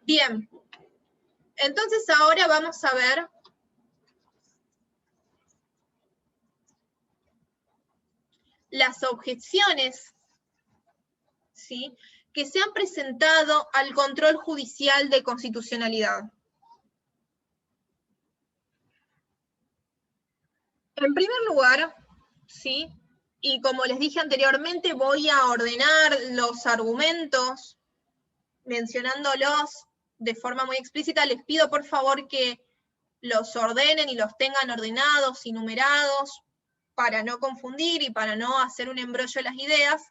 Bien, entonces ahora vamos a ver las objeciones, ¿sí?, que se han presentado al control judicial de constitucionalidad. En primer lugar, ¿sí?, y como les dije anteriormente, voy a ordenar los argumentos mencionándolos de forma muy explícita. Les pido por favor que los ordenen y los tengan ordenados y numerados para no confundir y para no hacer un embrollo de las ideas.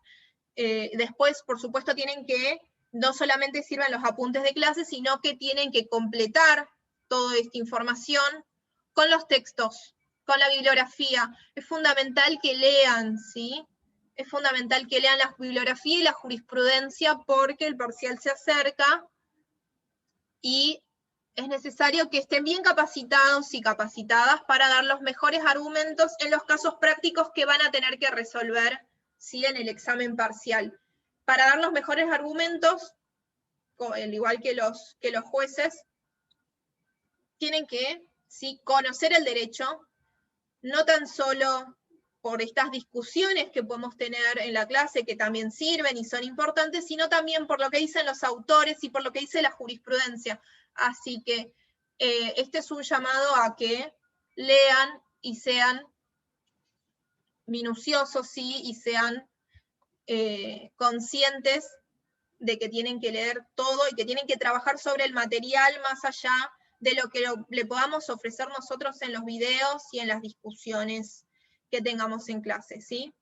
Después, por supuesto, tienen que, no solamente sirvan los apuntes de clase, sino que tienen que completar toda esta información con los textos, con la bibliografía. Es fundamental que lean, ¿sí? Es fundamental que lean la bibliografía y la jurisprudencia porque el parcial se acerca y es necesario que estén bien capacitados y capacitadas para dar los mejores argumentos en los casos prácticos que van a tener que resolver, ¿sí?, en el examen parcial. Para dar los mejores argumentos, al igual que los jueces, tienen que, ¿sí?, conocer el derecho, no tan solo por estas discusiones que podemos tener en la clase, que también sirven y son importantes, sino también por lo que dicen los autores y por lo que dice la jurisprudencia. Así que este es un llamado a que lean y sean minuciosos, ¿sí?, y sean conscientes de que tienen que leer todo y que tienen que trabajar sobre el material más allá de lo que le podamos ofrecer nosotros en los videos y en las discusiones que tengamos en clase, ¿sí?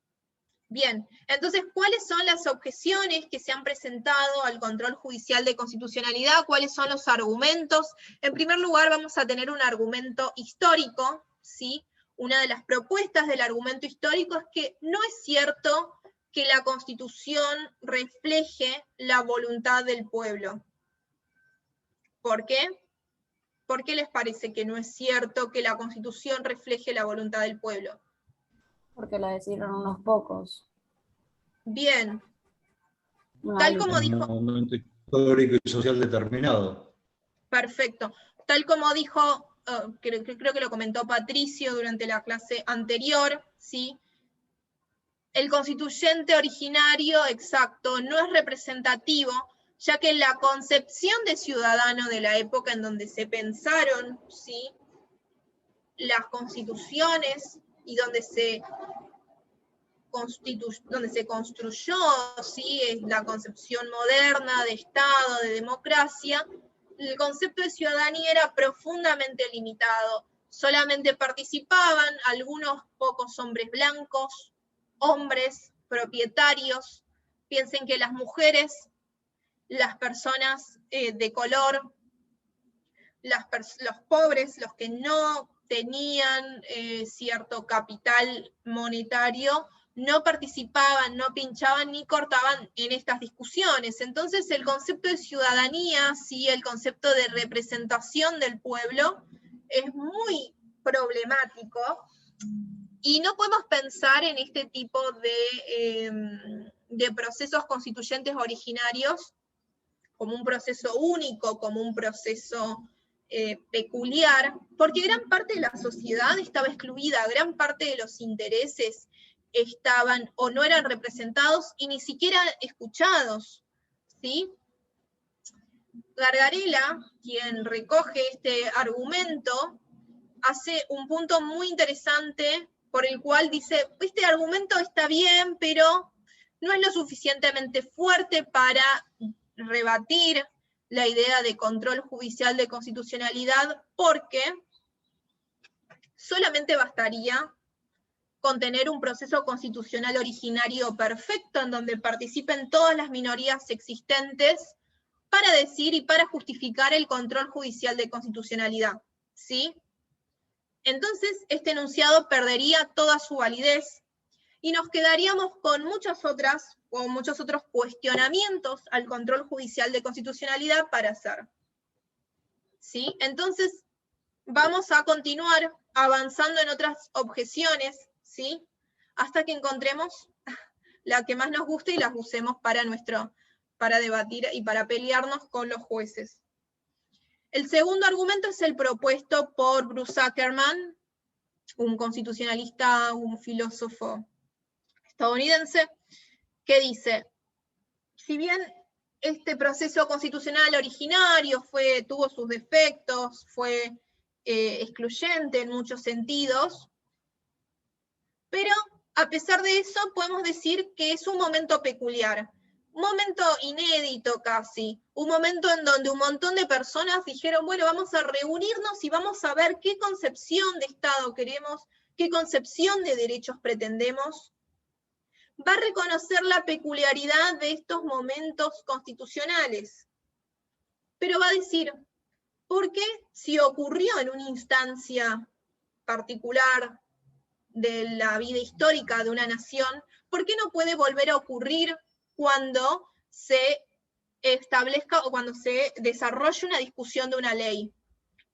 Bien, entonces, ¿cuáles son las objeciones que se han presentado al control judicial de constitucionalidad? ¿Cuáles son los argumentos? En primer lugar, vamos a tener un argumento histórico, ¿sí? Una de las propuestas del argumento histórico es que no es cierto que la Constitución refleje la voluntad del pueblo. ¿Por qué? ¿Por qué les parece que no es cierto que la Constitución refleje la voluntad del pueblo? Porque la decidieron unos pocos. Bien. Tal como dijo... En un momento histórico y social determinado. Perfecto. Tal como dijo, creo que lo comentó Patricio durante la clase anterior, ¿sí? El constituyente originario, exacto, no es representativo, ya que la concepción de ciudadano de la época en donde se pensaron, ¿sí?, las constituciones y donde se construyó, ¿sí?, la concepción moderna de Estado, de democracia, el concepto de ciudadanía era profundamente limitado. Solamente participaban algunos pocos hombres blancos, hombres propietarios. Piensen que las mujeres, las personas de color, los pobres, los que no tenían cierto capital monetario, no participaban, no pinchaban ni cortaban en estas discusiones. Entonces el concepto de ciudadanía, ¿sí?, el concepto de representación del pueblo, es muy problemático y no podemos pensar en este tipo de procesos constituyentes originarios como un proceso único, como un proceso peculiar, porque gran parte de la sociedad estaba excluida, gran parte de los intereses estaban o no eran representados y ni siquiera escuchados, ¿sí? Gargarella, quien recoge este argumento, hace un punto muy interesante por el cual dice, este argumento está bien, pero no es lo suficientemente fuerte para rebatir la idea de control judicial de constitucionalidad, porque solamente bastaría con tener un proceso constitucional originario perfecto en donde participen todas las minorías existentes para decir y para justificar el control judicial de constitucionalidad, ¿sí? Entonces, este enunciado perdería toda su validez y nos quedaríamos con muchos otros cuestionamientos al control judicial de constitucionalidad para hacer, ¿sí? Entonces, vamos a continuar avanzando en otras objeciones, ¿sí?, hasta que encontremos la que más nos guste y las usemos para debatir y para pelearnos con los jueces. El segundo argumento es el propuesto por Bruce Ackerman, un constitucionalista, un filósofo estadounidense, que dice, si bien este proceso constitucional originario tuvo sus defectos, fue excluyente en muchos sentidos, pero a pesar de eso podemos decir que es un momento peculiar, un momento inédito casi, un momento en donde un montón de personas dijeron, bueno, vamos a reunirnos y vamos a ver qué concepción de Estado queremos, qué concepción de derechos pretendemos. Va a reconocer la peculiaridad de estos momentos constitucionales, pero va a decir, ¿por qué si ocurrió en una instancia particular de la vida histórica de una nación, por qué no puede volver a ocurrir cuando se establezca o cuando se desarrolle una discusión de una ley?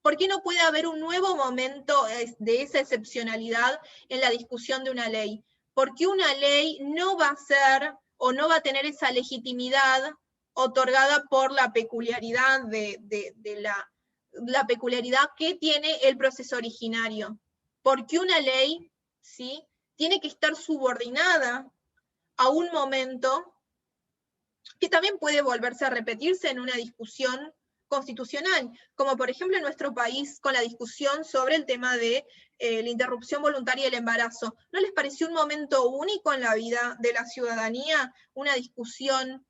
¿Por qué no puede haber un nuevo momento de esa excepcionalidad en la discusión de una ley? Porque una ley no va a ser o no va a tener esa legitimidad otorgada por la peculiaridad la peculiaridad que tiene el proceso originario. Porque una ley, ¿sí?, tiene que estar subordinada a un momento que también puede volverse a repetirse en una discusión constitucional, como por ejemplo en nuestro país con la discusión sobre el tema de la interrupción voluntaria del embarazo. ¿No les pareció un momento único en la vida de la ciudadanía? Una discusión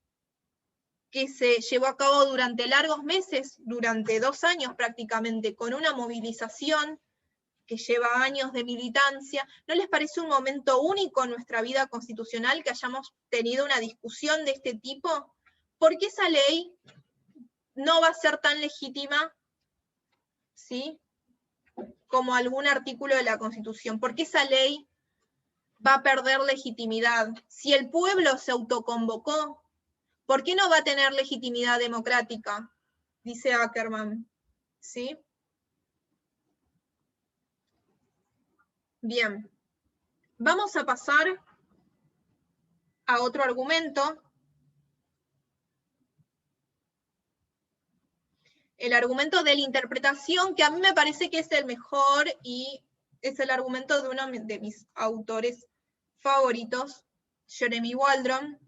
que se llevó a cabo durante largos meses, durante 2 años prácticamente, con una movilización que lleva años de militancia. ¿No les parece un momento único en nuestra vida constitucional que hayamos tenido una discusión de este tipo? ¿Por qué esa ley no va a ser tan legítima, ¿sí?, como algún artículo de la Constitución? ¿Por qué esa ley va a perder legitimidad? Si el pueblo se autoconvocó, ¿por qué no va a tener legitimidad democrática? Dice Ackerman, ¿sí? Bien, vamos a pasar a otro argumento. El argumento de la interpretación, que a mí me parece que es el mejor y es el argumento de uno de mis autores favoritos, Jeremy Waldron.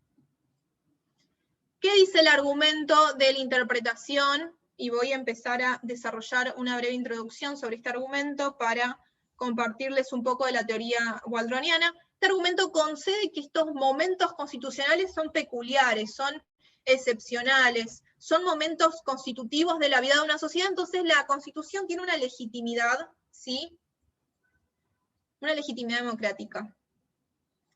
¿Qué dice el argumento de la interpretación? Y voy a empezar a desarrollar una breve introducción sobre este argumento para compartirles un poco de la teoría waldroniana. Este argumento concede que estos momentos constitucionales son peculiares, son excepcionales, son momentos constitutivos de la vida de una sociedad, entonces la Constitución tiene una legitimidad, ¿sí?, una legitimidad democrática.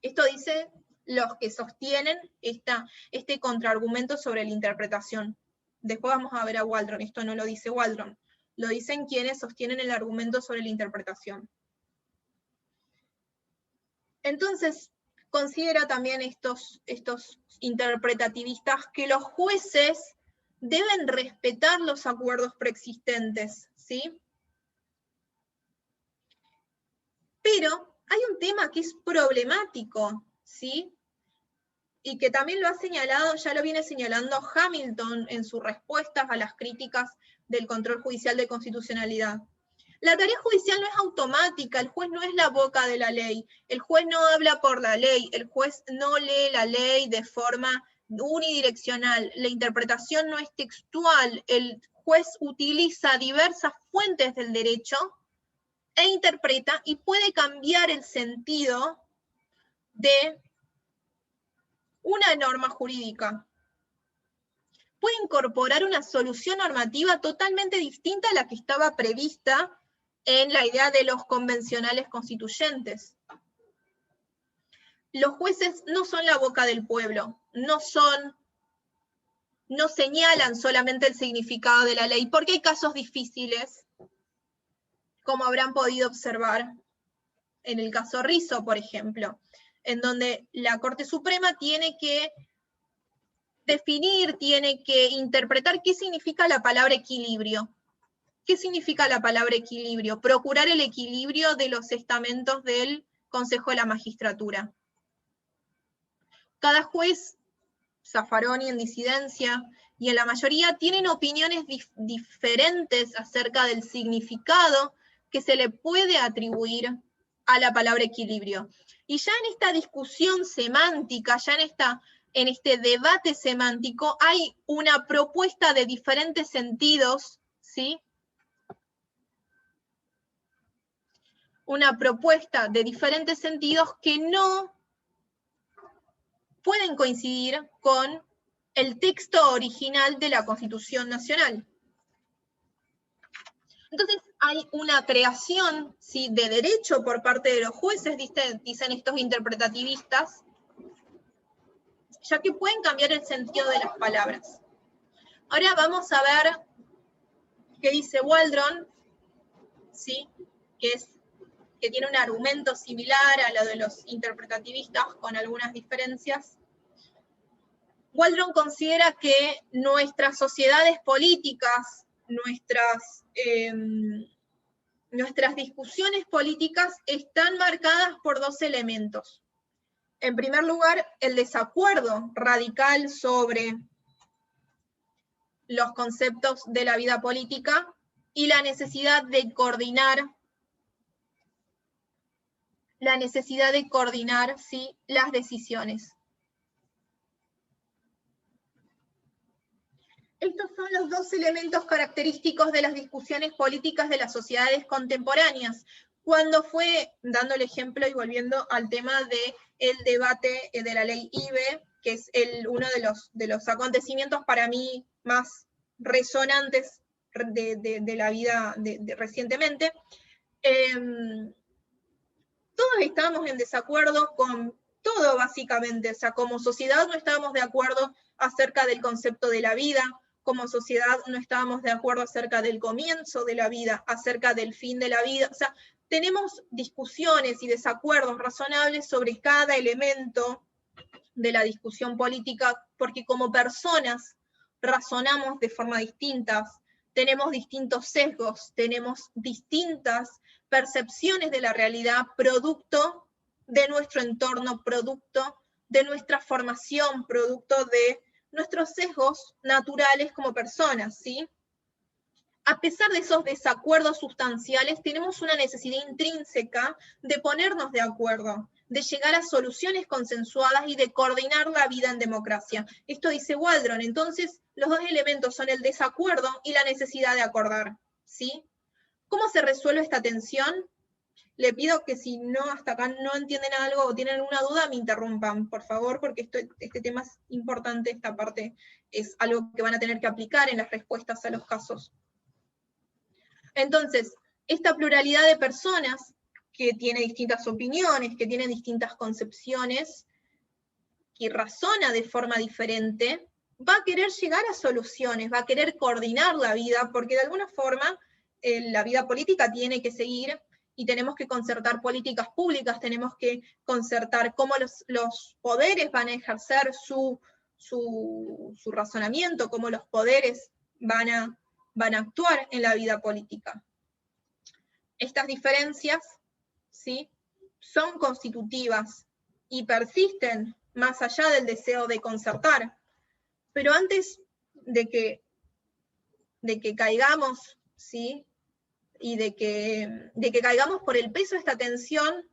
Esto dice los que sostienen este contraargumento sobre la interpretación. Después vamos a ver a Waldron, esto no lo dice Waldron, lo dicen quienes sostienen el argumento sobre la interpretación. Entonces, considera también estos interpretativistas que los jueces deben respetar los acuerdos preexistentes, ¿sí? Pero hay un tema que es problemático, ¿sí?, y que también lo ha señalado, ya lo viene señalando Hamilton en sus respuestas a las críticas del control judicial de constitucionalidad. La tarea judicial no es automática, el juez no es la boca de la ley, el juez no habla por la ley, el juez no lee la ley de forma unidireccional, la interpretación no es textual, el juez utiliza diversas fuentes del derecho e interpreta y puede cambiar el sentido de una norma jurídica. Puede incorporar una solución normativa totalmente distinta a la que estaba prevista en la idea de los convencionales constituyentes. Los jueces no son la boca del pueblo, no señalan solamente el significado de la ley, porque hay casos difíciles, como habrán podido observar en el caso Rizzo, por ejemplo, en donde la Corte Suprema tiene que definir, tiene que interpretar qué significa la palabra equilibrio. ¿Qué significa la palabra equilibrio? Procurar el equilibrio de los estamentos del Consejo de la Magistratura. Cada juez, Zaffaroni en disidencia, y en la mayoría tienen opiniones diferentes acerca del significado que se le puede atribuir a la palabra equilibrio. Y ya en esta discusión semántica, ya en este debate semántico, hay una propuesta de diferentes sentidos, ¿sí? Una propuesta de diferentes sentidos que no pueden coincidir con el texto original de la Constitución Nacional. Entonces hay una creación, ¿sí?, de derecho por parte de los jueces, dicen estos interpretativistas, ya que pueden cambiar el sentido de las palabras. Ahora vamos a ver qué dice Waldron, ¿sí?, que tiene un argumento similar a lo de los interpretativistas, con algunas diferencias. Waldron considera que nuestras sociedades políticas, nuestras discusiones políticas están marcadas por dos elementos. En primer lugar, el desacuerdo radical sobre los conceptos de la vida política y la necesidad de coordinar, ¿sí?, las decisiones. Estos son los dos elementos característicos de las discusiones políticas de las sociedades contemporáneas. Cuando fue, dando el ejemplo y volviendo al tema del debate de la ley IBE, que es uno de los acontecimientos para mí más resonantes de la vida recientemente, todos estábamos en desacuerdo con todo básicamente, o sea, como sociedad no estábamos de acuerdo acerca del concepto de la vida, como sociedad no estábamos de acuerdo acerca del comienzo de la vida, acerca del fin de la vida, o sea, tenemos discusiones y desacuerdos razonables sobre cada elemento de la discusión política, porque como personas razonamos de forma distinta, tenemos distintos sesgos, tenemos distintas percepciones de la realidad, producto de nuestro entorno, producto de nuestra formación, producto de nuestros sesgos naturales como personas, ¿sí? A pesar de esos desacuerdos sustanciales, tenemos una necesidad intrínseca de ponernos de acuerdo, de llegar a soluciones consensuadas y de coordinar la vida en democracia. Esto dice Waldron. Entonces, los dos elementos son el desacuerdo y la necesidad de acordar, ¿sí? ¿Cómo se resuelve esta tensión? Le pido que si no, hasta acá no entienden algo o tienen alguna duda, me interrumpan, por favor, porque este tema es importante, esta parte es algo que van a tener que aplicar en las respuestas a los casos. Entonces, esta pluralidad de personas que tiene distintas opiniones, que tienen distintas concepciones, que razona de forma diferente, va a querer llegar a soluciones, va a querer coordinar la vida, porque de alguna forma la vida política tiene que seguir y tenemos que concertar políticas públicas, tenemos que concertar cómo los poderes van a ejercer su razonamiento, cómo los poderes van a actuar en la vida política. Estas diferencias, ¿sí?, son constitutivas y persisten más allá del deseo de concertar. Pero antes de que caigamos, ¿sí?, y de que caigamos por el peso de esta tensión,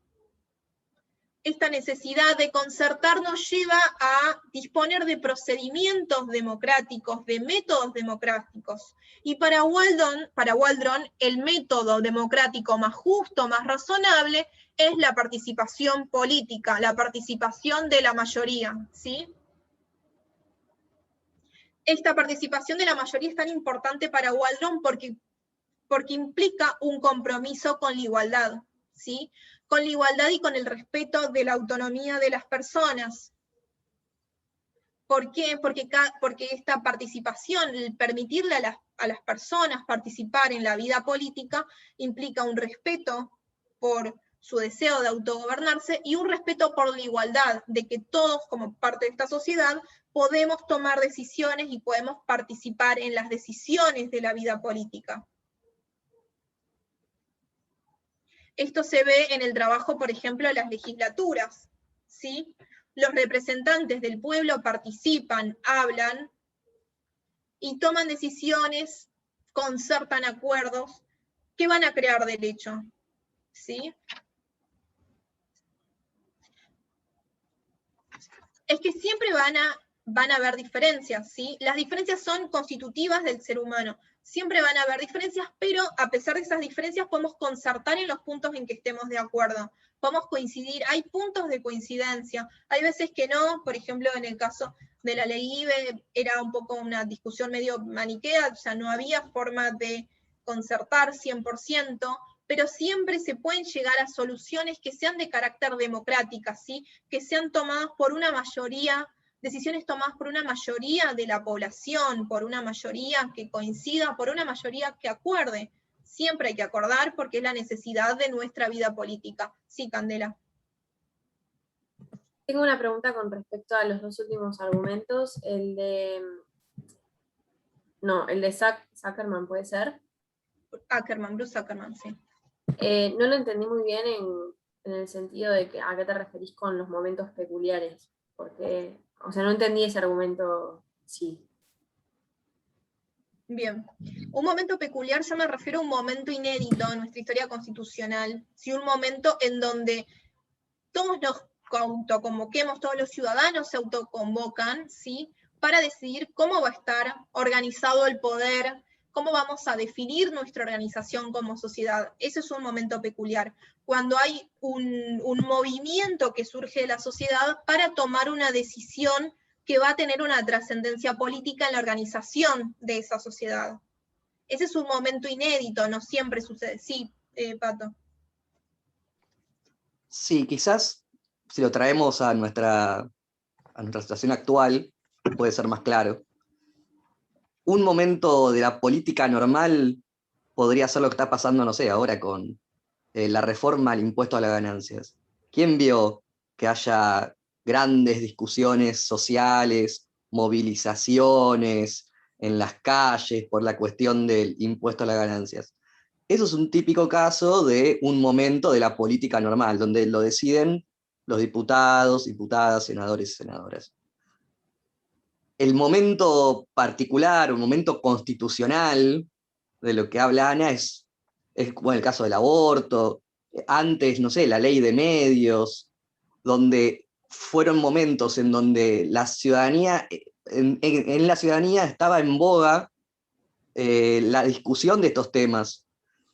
esta necesidad de concertar nos lleva a disponer de procedimientos democráticos, de métodos democráticos. Y para Waldron, el método democrático más justo, más razonable, es la participación política, la participación de la mayoría, ¿sí? Esta participación de la mayoría es tan importante para Waldron porque implica un compromiso con la igualdad, ¿sí? Con la igualdad y con el respeto de la autonomía de las personas. ¿Por qué? Porque esta participación, el permitirle a las personas participar en la vida política, implica un respeto por su deseo de autogobernarse y un respeto por la igualdad, de que todos como parte de esta sociedad podemos tomar decisiones y podemos participar en las decisiones de la vida política. Esto se ve en el trabajo, por ejemplo, de las legislaturas, ¿sí? Los representantes del pueblo participan, hablan, y toman decisiones, concertan acuerdos que van a crear derecho, ¿sí? Es que siempre van a haber diferencias, ¿sí? Las diferencias son constitutivas del ser humano. Siempre van a haber diferencias, pero a pesar de esas diferencias podemos concertar en los puntos en que estemos de acuerdo. Podemos coincidir, hay puntos de coincidencia. Hay veces que no, por ejemplo, en el caso de la ley IBE era un poco una discusión medio maniquea, o sea, no había forma de concertar 100%, pero siempre se pueden llegar a soluciones que sean de carácter democrática, ¿sí? Que sean tomadas por una mayoría, decisiones tomadas por una mayoría de la población, por una mayoría que coincida, por una mayoría que acuerde. Siempre hay que acordar porque es la necesidad de nuestra vida política. Sí, Candela. Tengo una pregunta con respecto a los dos últimos argumentos, el de Zuckerman, ¿puede ser? Bruce Ackerman, sí. No lo entendí muy bien en el sentido de que a qué te referís con los momentos peculiares, porque, o sea, no entendí ese argumento, sí. Bien. Un momento peculiar, yo me refiero a un momento inédito en nuestra historia constitucional, ¿sí? Un momento en donde todos nos autoconvoquemos, todos los ciudadanos se autoconvocan, ¿sí? Para decidir cómo va a estar organizado el poder, cómo vamos a definir nuestra organización como sociedad. Ese es un momento peculiar, cuando hay un movimiento que surge de la sociedad para tomar una decisión que va a tener una trascendencia política en la organización de esa sociedad. Ese es un momento inédito, no siempre sucede. Sí, Pato. Sí, quizás si lo traemos a nuestra situación actual, puede ser más claro. Un momento de la política normal podría ser lo que está pasando, no sé, ahora con la reforma al impuesto a las ganancias. ¿Quién vio que haya grandes discusiones sociales, movilizaciones en las calles por la cuestión del impuesto a las ganancias? Eso es un típico caso de un momento de la política normal, donde lo deciden los diputados, diputadas, senadores y senadoras. El momento particular, un momento constitucional de lo que habla Ana es como el caso del aborto, antes, no sé, la ley de medios, donde fueron momentos en donde la ciudadanía, en la ciudadanía estaba en boga la discusión de estos temas,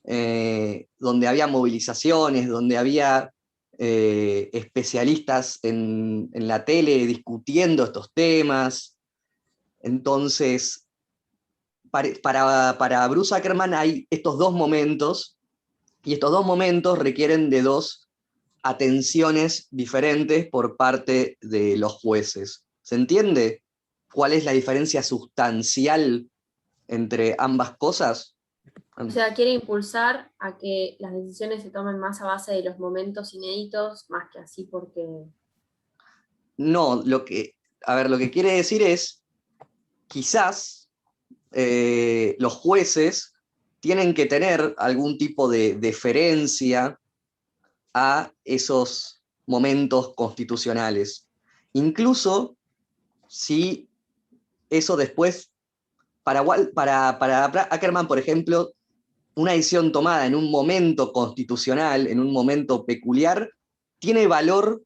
donde había movilizaciones, donde había especialistas en la tele discutiendo estos temas. Entonces, para Bruce Ackerman hay estos dos momentos, y estos dos momentos requieren de dos atenciones diferentes por parte de los jueces. ¿Se entiende cuál es la diferencia sustancial entre ambas cosas? O sea, quiere impulsar a que las decisiones se tomen más a base de los momentos inéditos, más que así porque... No, lo que quiere decir es, quizás los jueces tienen que tener algún tipo de deferencia a esos momentos constitucionales. Incluso si eso después, para Ackerman, por ejemplo, una decisión tomada en un momento constitucional, en un momento peculiar, tiene valor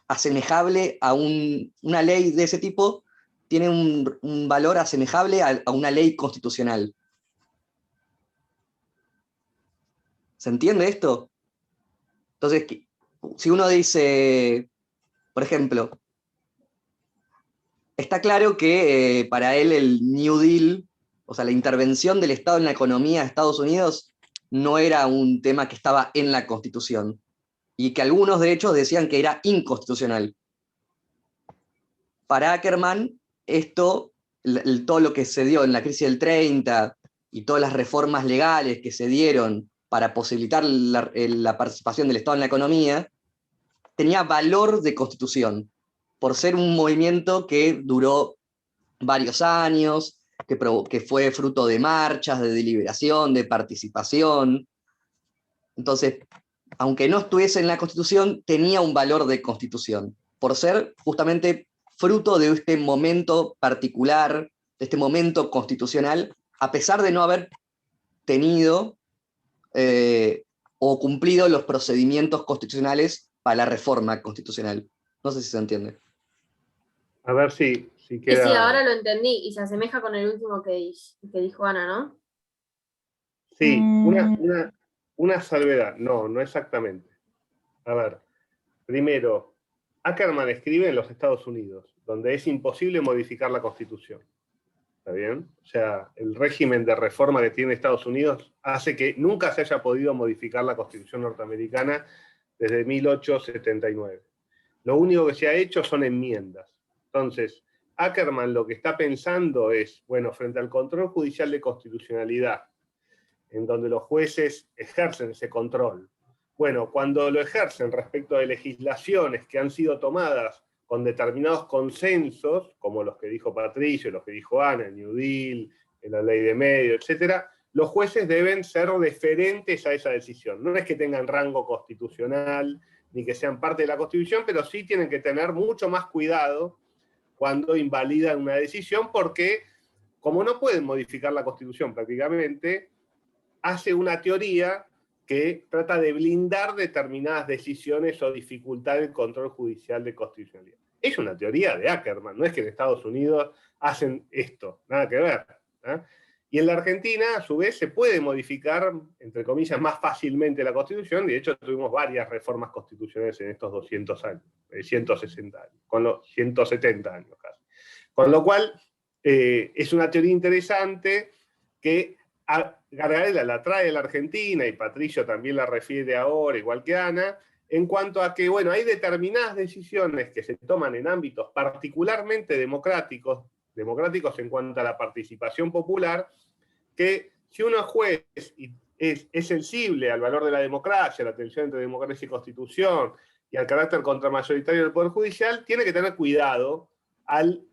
asemejable a una ley de ese tipo, tiene un valor asemejable a una ley constitucional. ¿Se entiende esto? Entonces, si uno dice, por ejemplo, está claro que para él el New Deal, o sea, la intervención del Estado en la economía de Estados Unidos, no era un tema que estaba en la Constitución, y que algunos de hecho decían que era inconstitucional. Para Ackerman, todo lo que se dio en la crisis del 30 y todas las reformas legales que se dieron para posibilitar la participación del Estado en la economía, tenía valor de constitución, por ser un movimiento que duró varios años, que fue fruto de marchas, de deliberación, de participación. Entonces, aunque no estuviese en la Constitución, tenía un valor de constitución, por ser justamente fruto de este momento particular este momento constitucional, a pesar de no haber tenido o cumplido los procedimientos constitucionales para la reforma constitucional. No sé si se entiende. A ver si queda... Sí, ahora lo entendí, y se asemeja con el último que dijo Ana, ¿no? Sí, una salvedad. No exactamente. A ver, primero, Ackerman escribe en los Estados Unidos, donde es imposible modificar la Constitución. ¿Está bien? O sea, el régimen de reforma que tiene Estados Unidos hace que nunca se haya podido modificar la Constitución norteamericana desde 1879. Lo único que se ha hecho son enmiendas. Entonces, Ackerman lo que está pensando es, bueno, frente al control judicial de constitucionalidad, en donde los jueces ejercen ese control. Bueno, cuando lo ejercen respecto de legislaciones que han sido tomadas con determinados consensos, como los que dijo Patricio, los que dijo Ana, el New Deal, en la ley de medio, etc., los jueces deben ser deferentes a esa decisión. No es que tengan rango constitucional, ni que sean parte de la Constitución, pero sí tienen que tener mucho más cuidado cuando invalidan una decisión, porque como no pueden modificar la Constitución prácticamente, hace una teoría que trata de blindar determinadas decisiones o dificultar el control judicial de constitucionalidad. Es una teoría de Ackerman, no es que en Estados Unidos hacen esto, nada que ver. Y en la Argentina, a su vez, se puede modificar, entre comillas, más fácilmente la Constitución, y de hecho tuvimos varias reformas constitucionales en estos 200 años, 160 años, con los 170 años casi. Con lo cual, es una teoría interesante que Gargarella la trae de la Argentina, y Patricio también la refiere ahora, igual que Ana, en cuanto a que, bueno, hay determinadas decisiones que se toman en ámbitos particularmente democráticos en cuanto a la participación popular, que si uno es juez y es sensible al valor de la democracia, la tensión entre democracia y constitución, y al carácter contramayoritario del Poder Judicial, tiene que tener cuidado al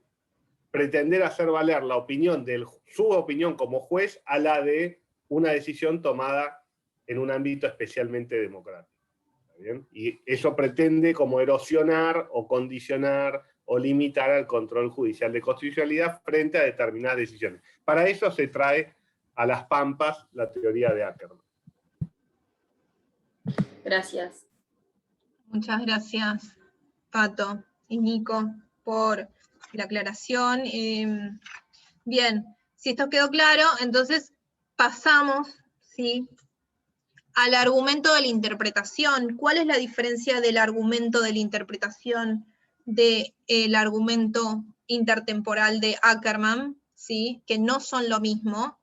pretender hacer valer la opinión su opinión como juez a la de una decisión tomada en un ámbito especialmente democrático. ¿Está bien? Y eso pretende como erosionar o condicionar o limitar al control judicial de constitucionalidad frente a determinadas decisiones. Para eso se trae a las pampas la teoría de Ackerman. Gracias. Muchas gracias, Pato y Nico, por la aclaración. Bien, si esto quedó claro, entonces pasamos, ¿sí?, al argumento de la interpretación. ¿Cuál es la diferencia del argumento de la interpretación del argumento intertemporal de Ackerman? ¿Sí? Que no son lo mismo.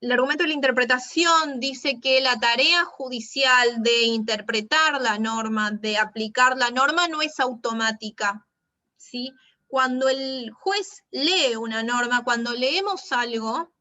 El argumento de la interpretación dice que la tarea judicial de interpretar la norma, de aplicar la norma, no es automática, ¿sí? Cuando el juez lee una norma, cuando leemos algo,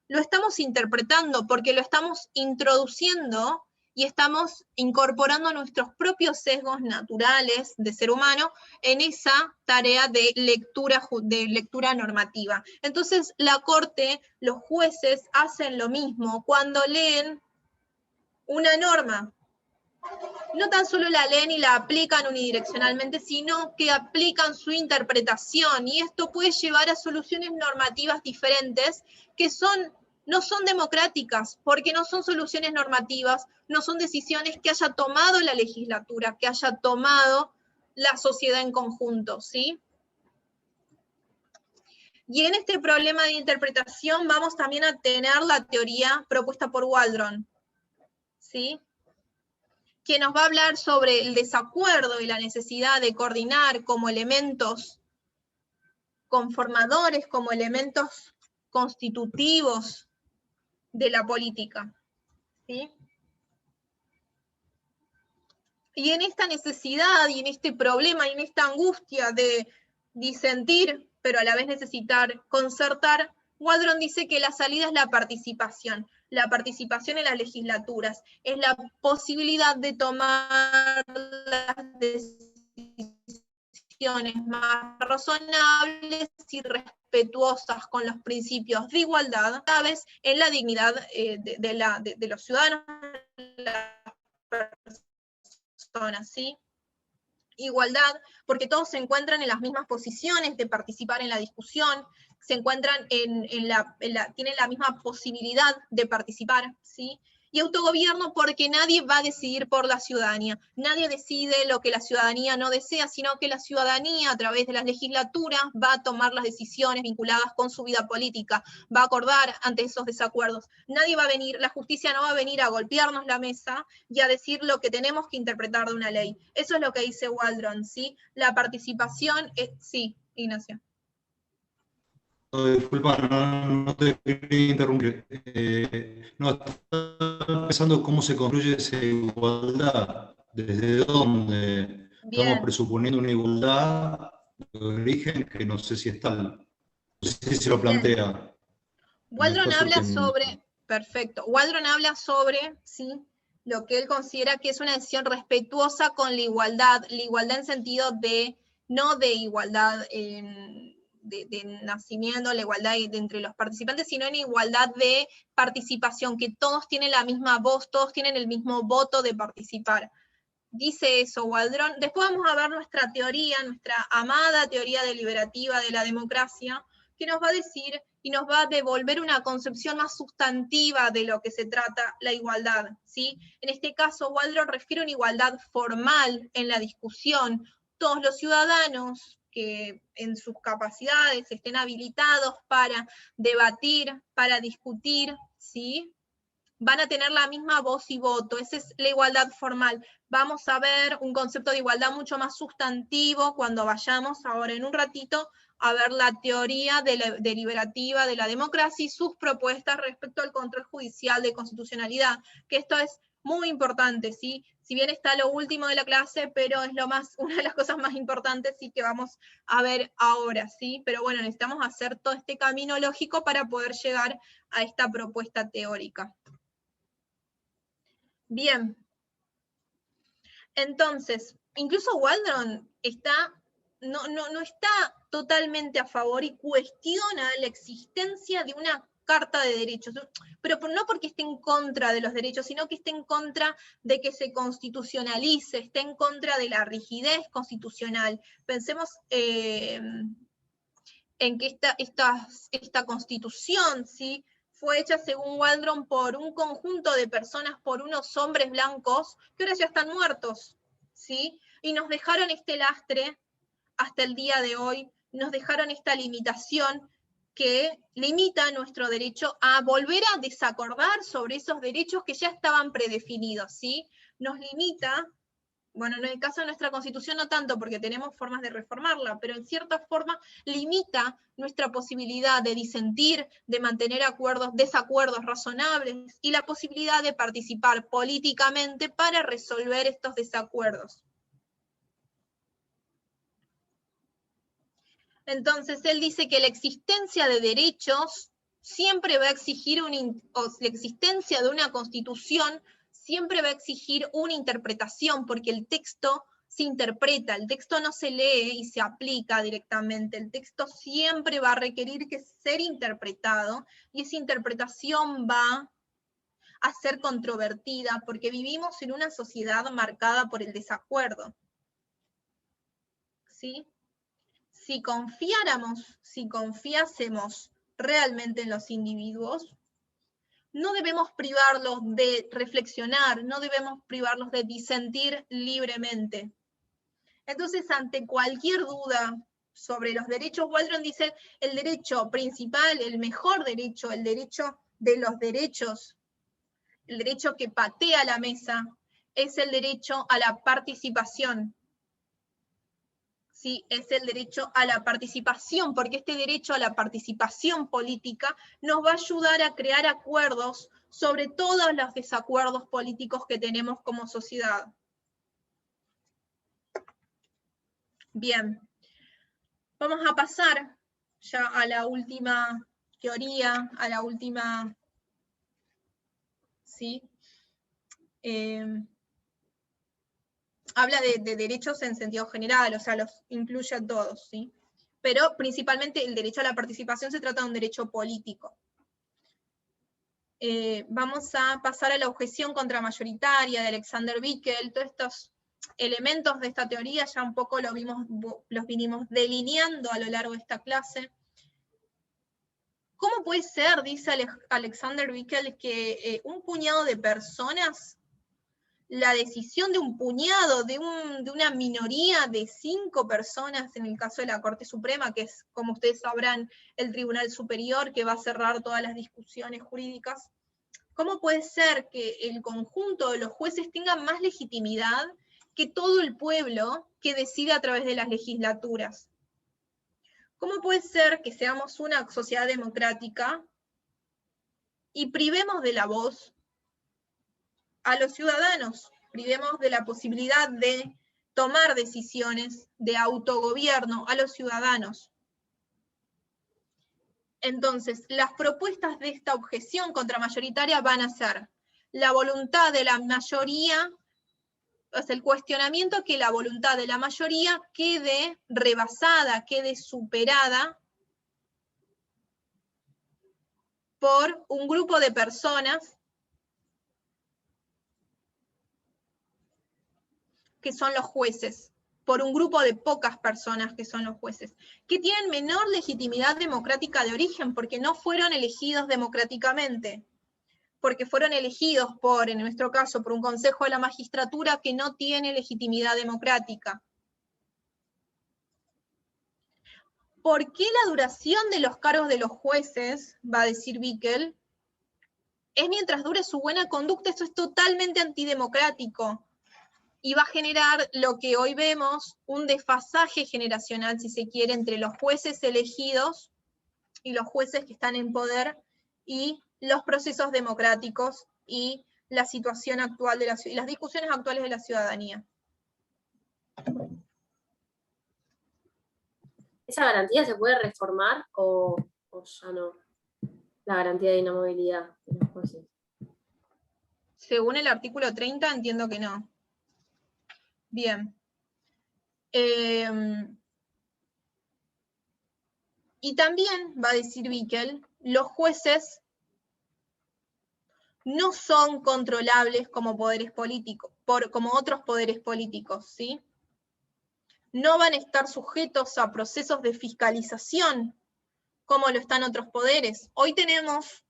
lo estamos interpretando porque lo estamos introduciendo y estamos incorporando nuestros propios sesgos naturales de ser humano en esa tarea de lectura normativa. Entonces la Corte, los jueces hacen lo mismo cuando leen una norma. No tan solo la leen y la aplican unidireccionalmente, sino que aplican su interpretación, y esto puede llevar a soluciones normativas diferentes que no son democráticas, porque no son soluciones normativas, no son decisiones que haya tomado la legislatura, que haya tomado la sociedad en conjunto, ¿sí? Y en este problema de interpretación vamos también a tener la teoría propuesta por Waldron, ¿sí?, que nos va a hablar sobre el desacuerdo y la necesidad de coordinar como elementos conformadores, como elementos constitutivos de la política, ¿sí? Y en esta necesidad, y en este problema, y en esta angustia de disentir, pero a la vez necesitar concertar, Waldron dice que la salida es la participación en las legislaturas, es la posibilidad de tomar las decisiones más razonables y respetuosas con los principios de igualdad, ¿sabes?, en la dignidad de los ciudadanos, de las personas, ¿sí? Igualdad, porque todos se encuentran en las mismas posiciones de participar en la discusión, se encuentran tienen la misma posibilidad de participar, ¿sí? Y autogobierno porque nadie va a decidir por la ciudadanía. Nadie decide lo que la ciudadanía no desea, sino que la ciudadanía a través de las legislaturas va a tomar las decisiones vinculadas con su vida política, va a acordar ante esos desacuerdos. Nadie va a venir, la justicia no va a venir a golpearnos la mesa y a decir lo que tenemos que interpretar de una ley. Eso es lo que dice Waldron, ¿sí? La participación, sí, Ignacio. Disculpa, no te quería interrumpir. No, estaba pensando cómo se construye esa igualdad, desde dónde Bien. estamos presuponiendo una igualdad de origen que no sé si es tal. No sé si se lo plantea. Waldron habla sobre, perfecto, Waldron habla sobre, ¿sí?, lo que él considera que es una decisión respetuosa con la igualdad en sentido de, no de igualdad de nacimiento, la igualdad entre los participantes, sino en igualdad de participación, que todos tienen la misma voz, todos tienen el mismo voto de participar. Dice eso Waldron. Después vamos a ver nuestra teoría, nuestra amada teoría deliberativa de la democracia, que nos va a decir y nos va a devolver una concepción más sustantiva de lo que se trata la igualdad, ¿sí? En este caso, Waldron refiere a una igualdad formal en la discusión. Todos los ciudadanos que en sus capacidades estén habilitados para debatir, para discutir, ¿sí?, van a tener la misma voz y voto. Esa es la igualdad formal. Vamos a ver un concepto de igualdad mucho más sustantivo cuando vayamos ahora en un ratito a ver la teoría deliberativa de la democracia y sus propuestas respecto al control judicial de constitucionalidad, que esto es muy importante, ¿sí? Si bien está lo último de la clase, pero es una de las cosas más importantes, sí, que vamos a ver ahora, ¿sí? Pero bueno, necesitamos hacer todo este camino lógico para poder llegar a esta propuesta teórica. Bien. Entonces, incluso Waldron no está totalmente a favor y cuestiona la existencia de una carta de derechos, pero no porque esté en contra de los derechos, sino que esté en contra de que se constitucionalice, esté en contra de la rigidez constitucional. Pensemos en que esta constitución, ¿sí?, fue hecha, según Waldron, por un conjunto de personas, por unos hombres blancos, que ahora ya están muertos, ¿sí? Y nos dejaron este lastre hasta el día de hoy, nos dejaron esta limitación que limita nuestro derecho a volver a desacordar sobre esos derechos que ya estaban predefinidos, ¿sí? Nos limita, bueno, en el caso de nuestra Constitución no tanto, porque tenemos formas de reformarla, pero en cierta forma limita nuestra posibilidad de disentir, de mantener desacuerdos razonables, y la posibilidad de participar políticamente para resolver estos desacuerdos. Entonces, él dice que la existencia de derechos siempre va a exigir la existencia de una Constitución siempre va a exigir una interpretación, porque el texto se interpreta, el texto no se lee y se aplica directamente, el texto siempre va a requerir ser interpretado, y esa interpretación va a ser controvertida, porque vivimos en una sociedad marcada por el desacuerdo. ¿Sí? Si confiásemos realmente en los individuos, no debemos privarlos de reflexionar, no debemos privarlos de disentir libremente. Entonces, ante cualquier duda sobre los derechos, Waldron dice, el derecho principal, el mejor derecho, el derecho de los derechos, el derecho que patea la mesa, es el derecho a la participación. Sí, es el derecho a la participación, porque este derecho a la participación política nos va a ayudar a crear acuerdos sobre todos los desacuerdos políticos que tenemos como sociedad. Bien, vamos a pasar ya a la última teoría, a la última, ¿sí? Habla de derechos en sentido general, o sea, los incluye a todos, ¿sí? Pero principalmente el derecho a la participación se trata de un derecho político. Vamos a pasar a la objeción contramayoritaria de Alexander Bickel. Todos estos elementos de esta teoría ya un poco los vinimos delineando a lo largo de esta clase. ¿Cómo puede ser, dice Alexander Bickel, que un puñado de personas, la decisión de un puñado, de una minoría de 5 personas, en el caso de la Corte Suprema, que es, como ustedes sabrán, el Tribunal Superior, que va a cerrar todas las discusiones jurídicas, ¿cómo puede ser que el conjunto de los jueces tenga más legitimidad que todo el pueblo que decide a través de las legislaturas? ¿Cómo puede ser que seamos una sociedad democrática y privemos de la voz a los ciudadanos, privemos de la posibilidad de tomar decisiones de autogobierno a los ciudadanos? Entonces, las propuestas de esta objeción contramayoritaria van a ser la voluntad de la mayoría, o sea, el cuestionamiento que la voluntad de la mayoría quede rebasada, quede superada por un grupo de personas que son los jueces, por un grupo de pocas personas que son los jueces, que tienen menor legitimidad democrática de origen, porque no fueron elegidos democráticamente, porque fueron elegidos por, en nuestro caso, por un Consejo de la Magistratura que no tiene legitimidad democrática. ¿Por qué la duración de los cargos de los jueces, va a decir Bickel, es mientras dure su buena conducta? Esto es totalmente antidemocrático y va a generar lo que hoy vemos, un desfasaje generacional, si se quiere, entre los jueces elegidos y los jueces que están en poder y los procesos democráticos y la situación actual de y las discusiones actuales de la ciudadanía. ¿Esa garantía se puede reformar o ya no? La garantía de inamovilidad de los jueces. Según el artículo 30, entiendo que no. Bien. Y también, va a decir Bickel, los jueces no son controlables como poderes políticos, como otros poderes políticos, ¿sí? No van a estar sujetos a procesos de fiscalización como lo están otros poderes. Hoy tenemos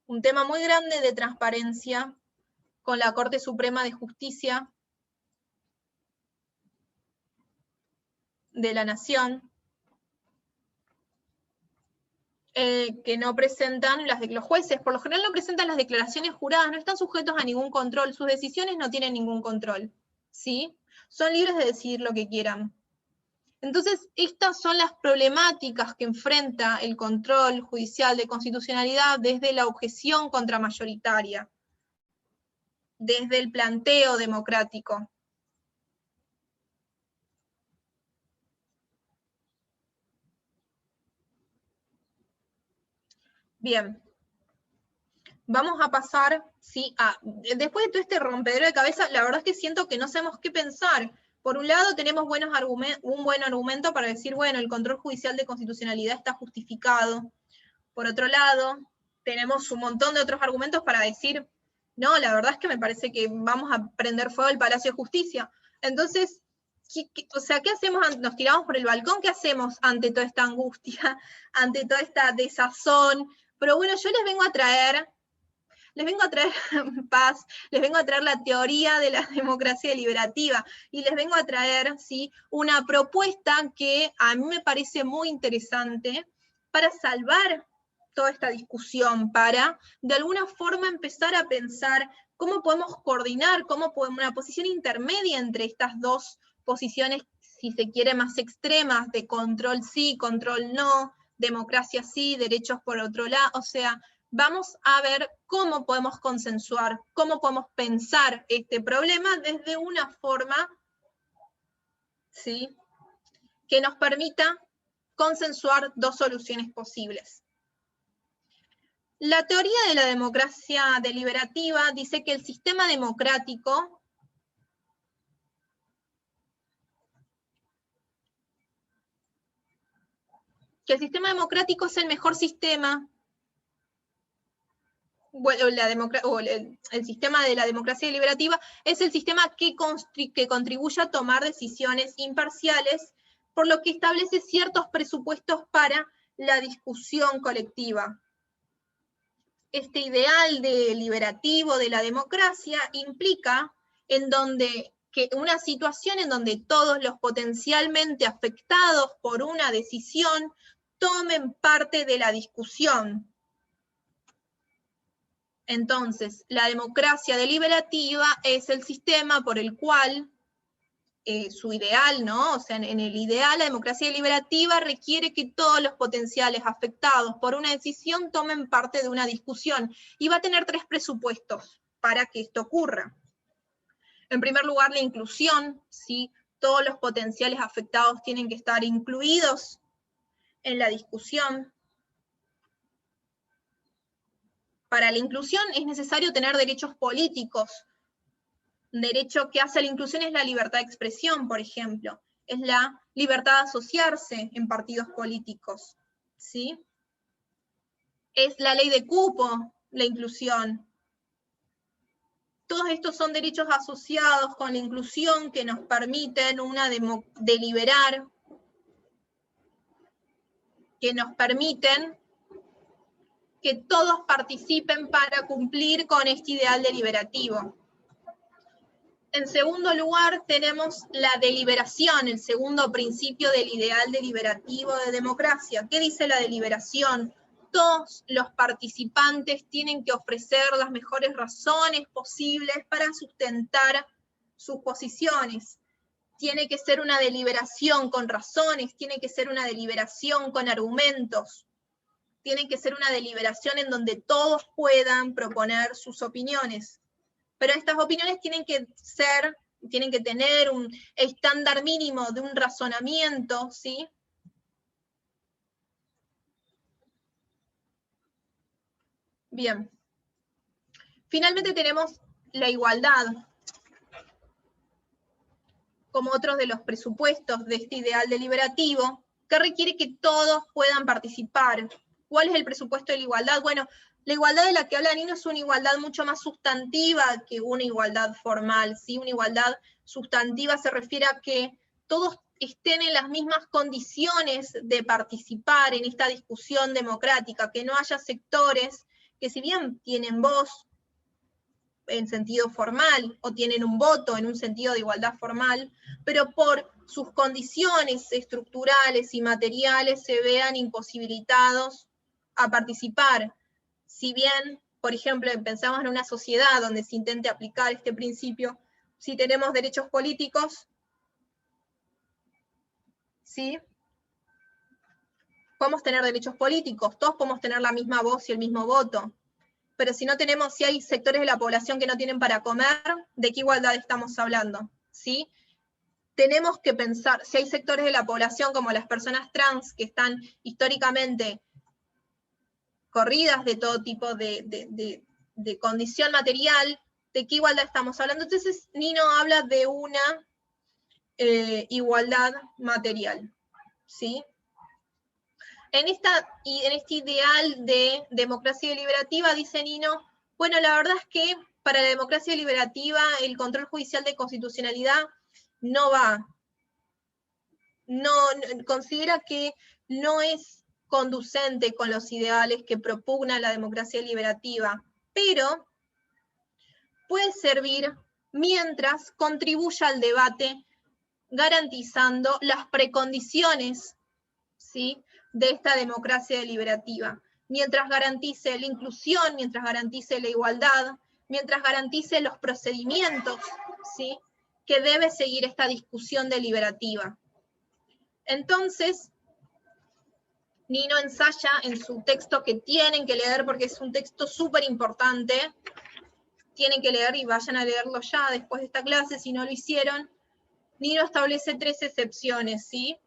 un tema muy grande de transparencia con la Corte Suprema de Justicia de la Nación, que no presentan, los jueces por lo general no presentan las declaraciones juradas, no están sujetos a ningún control, sus decisiones no tienen ningún control, ¿sí? Son libres de decidir lo que quieran. Entonces, estas son las problemáticas que enfrenta el control judicial de constitucionalidad desde la objeción contramayoritaria, desde el planteo democrático. Bien, vamos a pasar, ¿sí? Después de todo este rompedero de cabeza, la verdad es que siento que no sabemos qué pensar. Por un lado tenemos un buen argumento para decir, bueno, el control judicial de constitucionalidad está justificado. Por otro lado, tenemos un montón de otros argumentos para decir, no, la verdad es que me parece que vamos a prender fuego el Palacio de Justicia. Entonces, o sea, ¿qué hacemos? ¿Nos tiramos por el balcón? ¿Qué hacemos ante toda esta angustia, ante toda esta desazón? Pero bueno, yo les vengo a traer paz, les vengo a traer la teoría de la democracia deliberativa, y les vengo a traer, ¿sí?, una propuesta que a mí me parece muy interesante para salvar toda esta discusión, para de alguna forma empezar a pensar cómo podemos coordinar, cómo podemos, una posición intermedia entre estas dos posiciones, si se quiere, más extremas, de control sí, control no, democracia sí, derechos por otro lado. O sea, vamos a ver cómo podemos consensuar, cómo podemos pensar este problema desde una forma, ¿sí?, que nos permita consensuar dos soluciones posibles. La teoría de la democracia deliberativa dice que el sistema democrático es el mejor sistema, bueno, el sistema de la democracia deliberativa es el sistema que contribuye a tomar decisiones imparciales, por lo que establece ciertos presupuestos para la discusión colectiva. Este ideal deliberativo de la democracia implica una situación en donde todos los potencialmente afectados por una decisión tomen parte de la discusión. Entonces, la democracia deliberativa es el sistema por el cual su ideal, ¿no? O sea, en el ideal, la democracia deliberativa requiere que todos los potenciales afectados por una decisión tomen parte de una discusión, y va a tener 3 presupuestos para que esto ocurra. En primer lugar, la inclusión, ¿sí? Todos los potenciales afectados tienen que estar incluidos en la discusión. Para la inclusión es necesario tener derechos políticos. Un derecho que hace la inclusión es la libertad de expresión, por ejemplo. Es la libertad de asociarse en partidos políticos, ¿sí? Es la ley de cupo, la inclusión. Todos estos son derechos asociados con la inclusión que nos permiten deliberar, que nos permiten que todos participen para cumplir con este ideal deliberativo. En segundo lugar, tenemos la deliberación, el segundo principio del ideal deliberativo de democracia. ¿Qué dice la deliberación? Todos los participantes tienen que ofrecer las mejores razones posibles para sustentar sus posiciones. Tiene que ser una deliberación con razones, tiene que ser una deliberación con argumentos, tiene que ser una deliberación en donde todos puedan proponer sus opiniones. Pero estas opiniones tienen que tener un estándar mínimo de un razonamiento, ¿sí? Bien. Finalmente tenemos la igualdad como otro de los presupuestos de este ideal deliberativo, que requiere que todos puedan participar. ¿Cuál es el presupuesto de la igualdad? Bueno, la igualdad de la que habla Nino es una igualdad mucho más sustantiva que una igualdad formal, ¿sí? Una igualdad sustantiva se refiere a que todos estén en las mismas condiciones de participar en esta discusión democrática, que no haya sectores que, si bien tienen voz en sentido formal o tienen un voto en un sentido de igualdad formal, pero por sus condiciones estructurales y materiales se vean imposibilitados a participar. Si bien, por ejemplo, pensamos en una sociedad donde se intente aplicar este principio, si tenemos derechos políticos, ¿sí? Podemos tener derechos políticos, todos podemos tener la misma voz y el mismo voto, pero si hay sectores de la población que no tienen para comer, ¿de qué igualdad estamos hablando? ¿Sí? Tenemos que pensar, si hay sectores de la población como las personas trans que están históricamente corridas de todo tipo de condición material, ¿de qué igualdad estamos hablando? Entonces Nino habla de una igualdad material, ¿sí? En este ideal de democracia deliberativa, dice Nino, bueno, la verdad es que para la democracia deliberativa el control judicial de constitucionalidad no va. Considera que no es conducente con los ideales que propugna la democracia deliberativa, pero puede servir mientras contribuya al debate garantizando las precondiciones, ¿sí?, de esta democracia deliberativa, mientras garantice la inclusión, mientras garantice la igualdad, mientras garantice los procedimientos, ¿sí?, que debe seguir esta discusión deliberativa. Entonces, Nino ensaya en su texto, que tienen que leer porque es un texto súper importante, tienen que leer y vayan a leerlo ya después de esta clase si no lo hicieron. Nino establece 3 excepciones, ¿sí?,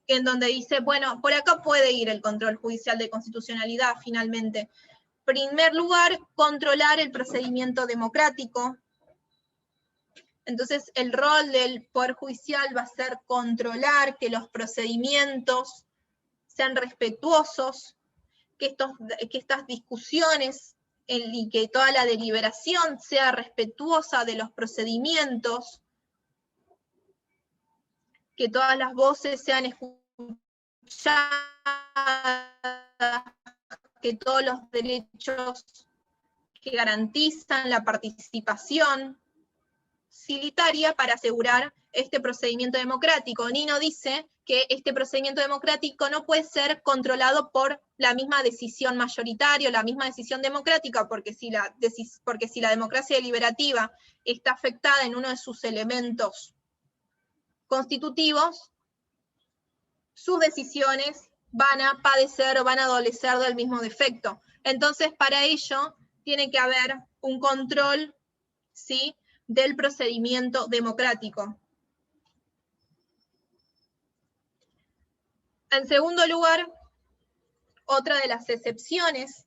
en donde dice, bueno, por acá puede ir el control judicial de constitucionalidad finalmente. En primer lugar, controlar el procedimiento democrático. Entonces, el rol del Poder Judicial va a ser controlar que los procedimientos sean respetuosos, que estas discusiones y que toda la deliberación sea respetuosa de los procedimientos, que todas las voces sean escuchadas que todos los derechos que garantizan la participación facilitaria para asegurar este procedimiento democrático. Nino dice que este procedimiento democrático no puede ser controlado por la misma decisión mayoritaria, la misma decisión democrática, porque si la democracia deliberativa está afectada en uno de sus elementos constitutivos, sus decisiones van a padecer o van a adolecer del mismo defecto. Entonces, para ello, tiene que haber un control, ¿sí?, del procedimiento democrático. En segundo lugar, otra de las excepciones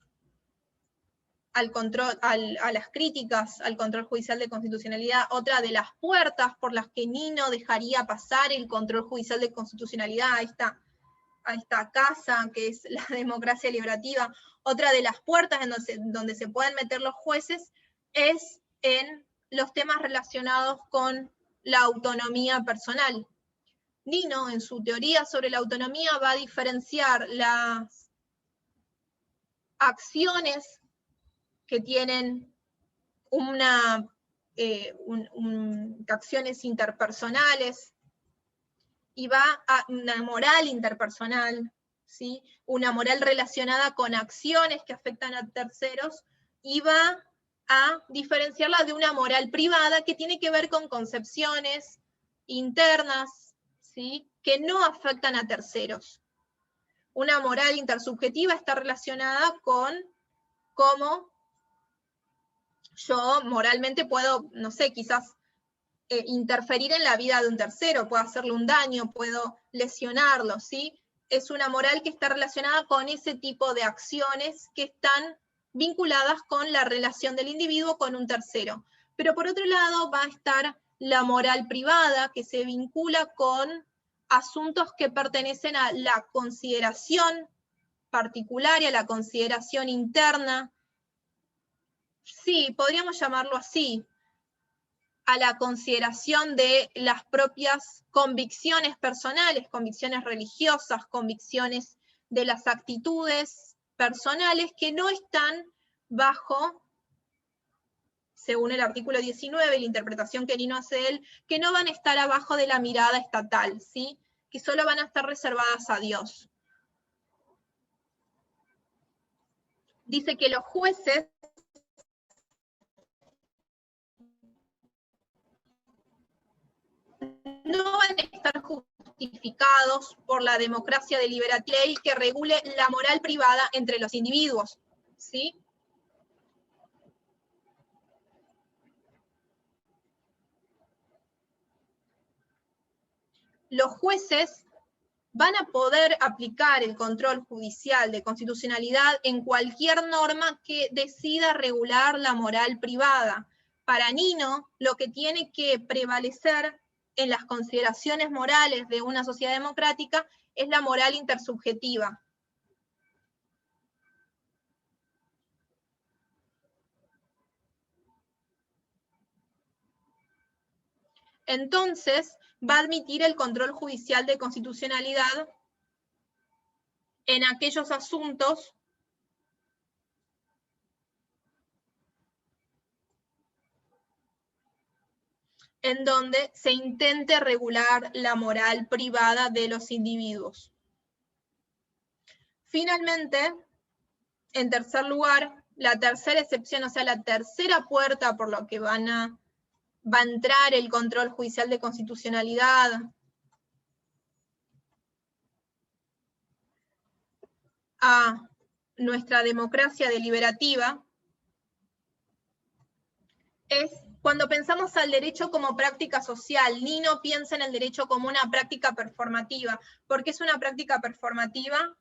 al control, a las críticas al control judicial de constitucionalidad, otra de las puertas por las que Nino dejaría pasar el control judicial de constitucionalidad a esta casa que es la democracia deliberativa, otra de las puertas en donde se pueden meter los jueces es en los temas relacionados con la autonomía personal. Nino, en su teoría sobre la autonomía, va a diferenciar las acciones que tienen acciones interpersonales, y va a una moral interpersonal, ¿sí?, una moral relacionada con acciones que afectan a terceros, y va a diferenciarla de una moral privada que tiene que ver con concepciones internas, ¿sí?, que no afectan a terceros. Una moral intersubjetiva está relacionada con cómo yo moralmente puedo, no sé, quizás interferir en la vida de un tercero, puedo hacerle un daño, puedo lesionarlo, ¿sí? Es una moral que está relacionada con ese tipo de acciones que están vinculadas con la relación del individuo con un tercero. Pero por otro lado va a estar la moral privada, que se vincula con asuntos que pertenecen a la consideración particular y a la consideración interna. Sí, podríamos llamarlo así, a la consideración de las propias convicciones personales, convicciones religiosas, convicciones de las actitudes personales que no están bajo, según el artículo 19, la interpretación que Nino hace de él, que no van a estar abajo de la mirada estatal, ¿sí?, que solo van a estar reservadas a Dios. Dice que los jueces no van a estar justificados por la democracia deliberativa que regule la moral privada entre los individuos, ¿sí? Los jueces van a poder aplicar el control judicial de constitucionalidad en cualquier norma que decida regular la moral privada. Para Nino, lo que tiene que prevalecer en las consideraciones morales de una sociedad democrática es la moral intersubjetiva. Entonces, va a admitir el control judicial de constitucionalidad en aquellos asuntos en donde se intente regular la moral privada de los individuos. Finalmente, en tercer lugar, la tercera excepción, o sea, la tercera puerta por la que va a entrar el control judicial de constitucionalidad a nuestra democracia deliberativa, es cuando pensamos al derecho como práctica social. Nino piensa en el derecho como una práctica performativa. ¿Por qué es una práctica performativa?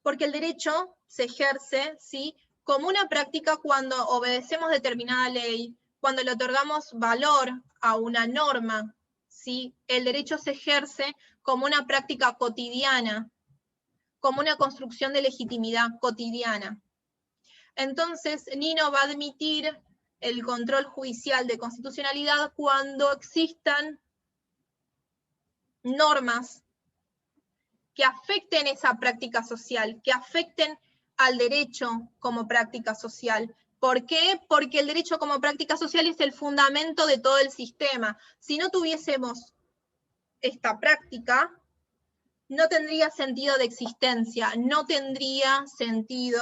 Porque el derecho se ejerce, ¿sí?, como una práctica cuando obedecemos determinada ley, cuando le otorgamos valor a una norma, ¿sí? El derecho se ejerce como una práctica cotidiana, como una construcción de legitimidad cotidiana. Entonces, Nino va a admitir el control judicial de constitucionalidad cuando existan normas que afecten esa práctica social, que afecten al derecho como práctica social. ¿Por qué? Porque el derecho como práctica social es el fundamento de todo el sistema. Si no tuviésemos esta práctica, no tendría sentido de existencia, no tendría sentido,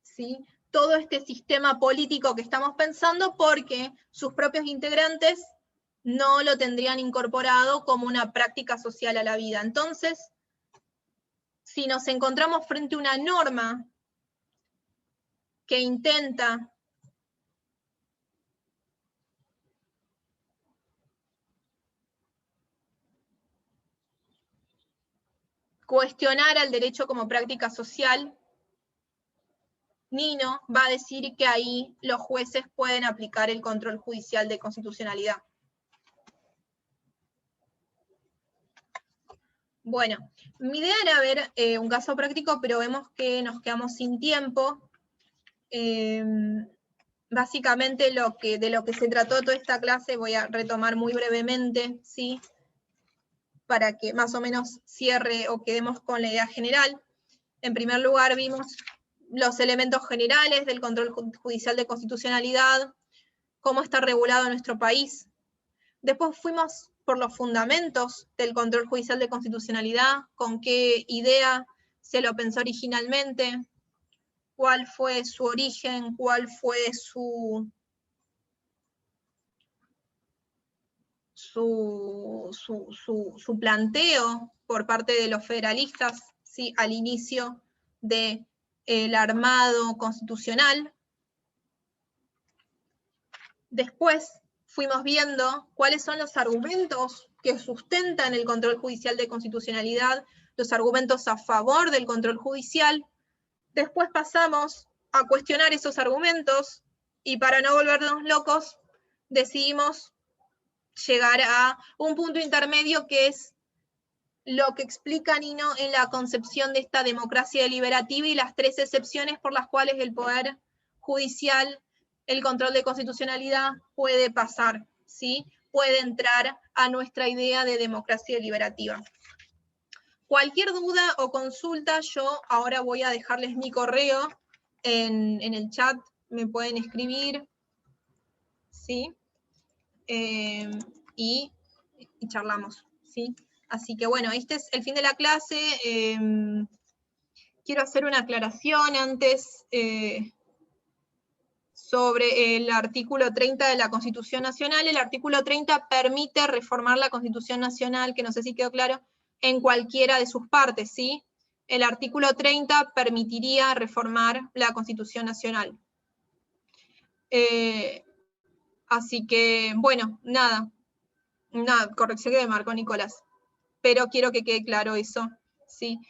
¿sí?, todo este sistema político que estamos pensando, porque sus propios integrantes no lo tendrían incorporado como una práctica social a la vida. Entonces, si nos encontramos frente a una norma que intenta cuestionar al derecho como práctica social, Nino va a decir que ahí los jueces pueden aplicar el control judicial de constitucionalidad. Bueno, mi idea era ver un caso práctico, pero vemos que nos quedamos sin tiempo. Básicamente de lo que se trató toda esta clase voy a retomar muy brevemente, ¿sí?, para que más o menos cierre o quedemos con la idea general. En primer lugar, vimos los elementos generales del control judicial de constitucionalidad, cómo está regulado en nuestro país. Después fuimos por los fundamentos del control judicial de constitucionalidad, con qué idea se lo pensó originalmente, cuál fue su origen, cuál fue su planteo por parte de los federalistas, ¿sí?, al inicio del armado constitucional. Después fuimos viendo cuáles son los argumentos que sustentan el control judicial de constitucionalidad, los argumentos a favor del control judicial. Después pasamos a cuestionar esos argumentos y, para no volvernos locos, decidimos llegar a un punto intermedio, que es lo que explica Nino en la concepción de esta democracia deliberativa y las 3 excepciones por las cuales el poder judicial, el control de constitucionalidad, puede pasar, ¿sí?, puede entrar a nuestra idea de democracia deliberativa. Cualquier duda o consulta, yo ahora voy a dejarles mi correo en el chat, me pueden escribir, ¿sí?, y charlamos, ¿sí? Así que bueno, este es el fin de la clase. Quiero hacer una aclaración antes sobre el artículo 30 de la Constitución Nacional. El artículo 30 permite reformar la Constitución Nacional, que no sé si quedó claro, en cualquiera de sus partes, ¿sí? El artículo 30 permitiría reformar la Constitución Nacional. Así que, bueno, nada, corrección que me marcó Nicolás, pero quiero que quede claro eso, ¿sí?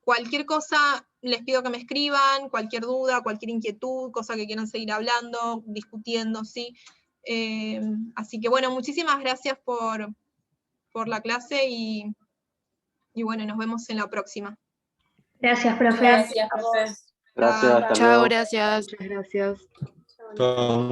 Cualquier cosa, les pido que me escriban, cualquier duda, cualquier inquietud, cosa que quieran seguir hablando, discutiendo, ¿sí? Así que bueno, muchísimas gracias por la clase y bueno, nos vemos en la próxima. Gracias, profe. Gracias, profe. Gracias, hasta Chao, luego. gracias. Muchas gracias. Chao,